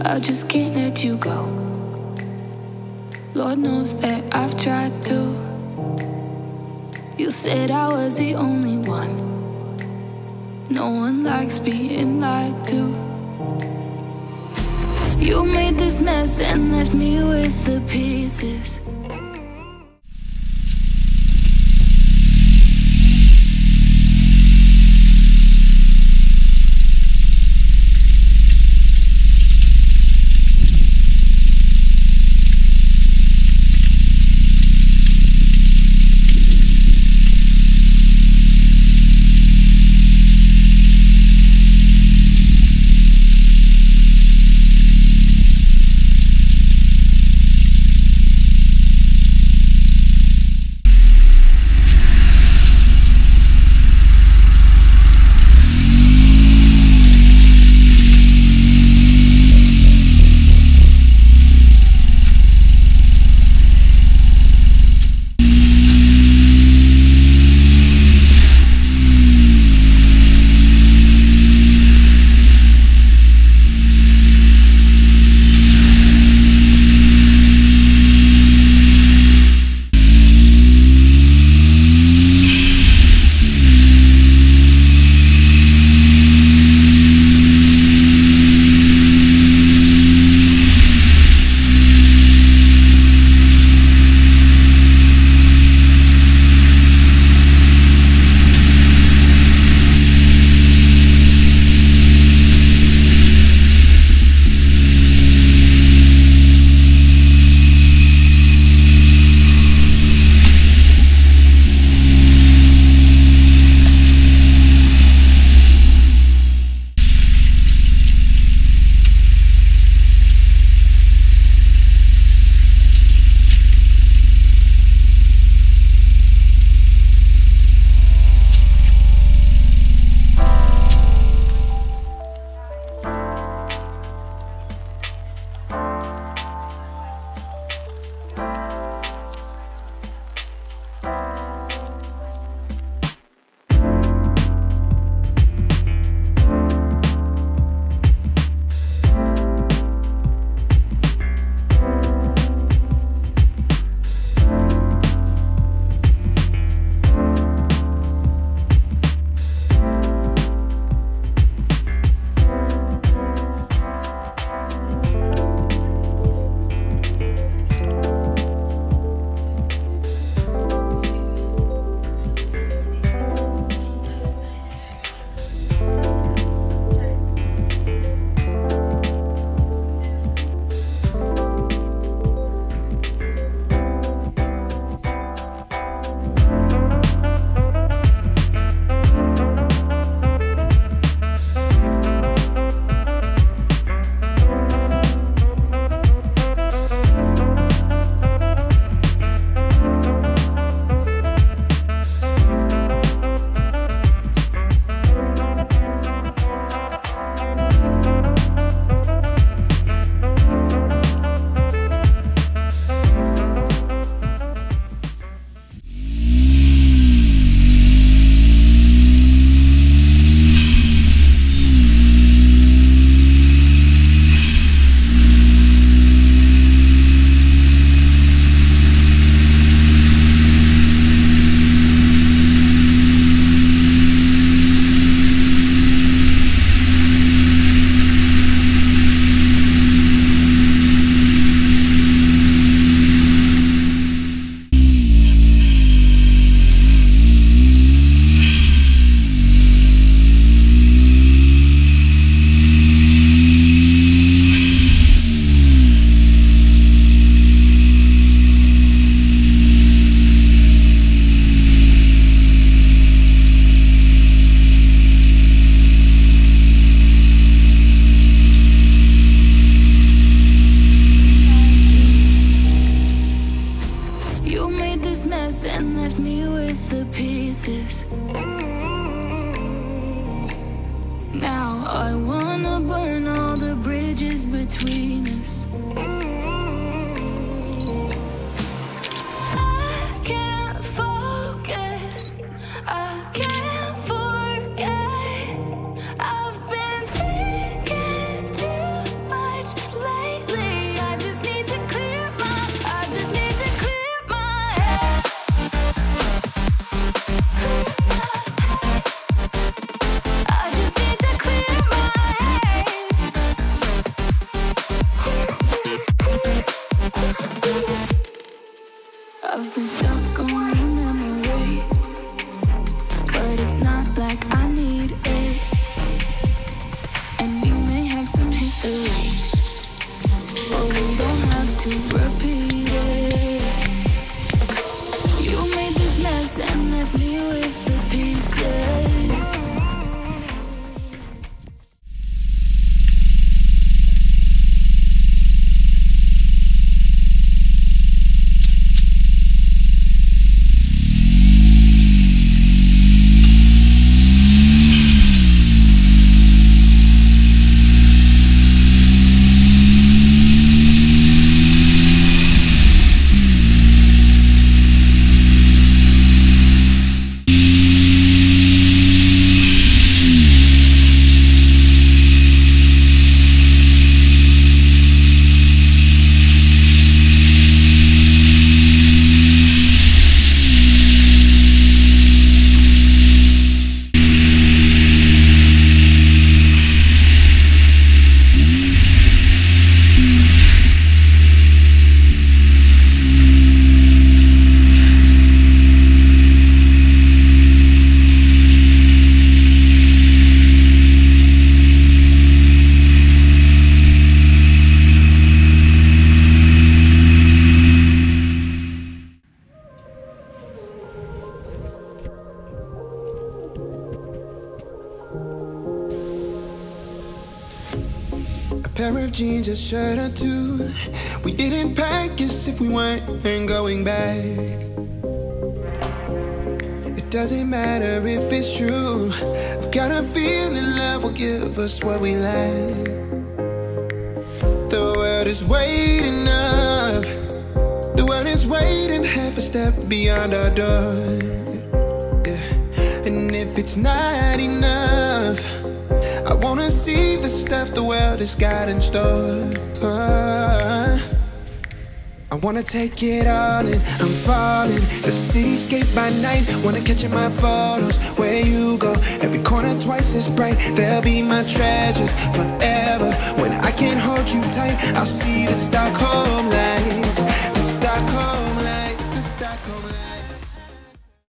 I just can't let you go. Lord knows that I've tried to. You said I was the only one. No one likes being lied to. You made this mess and left me with the pieces. pieces. Now I wanna burn all the bridges between us. I can't focus, I can't forget. I've been thinking too much pair of jeans, a shirt or two. We didn't pack as if we weren't going back. It doesn't matter if it's true. I've got a feeling love will give us what we lack. The world is waiting up. The world is waiting half a step beyond our door. Yeah. And if it's not enough, I wanna see the stuff the world has got in store. I wanna take it all in, I'm falling. The cityscape by night, wanna catch in my photos. Where you go, every corner twice as bright. They'll be my treasures forever. When I can't hold you tight, I'll see the Stockholm lights. The Stockholm lights.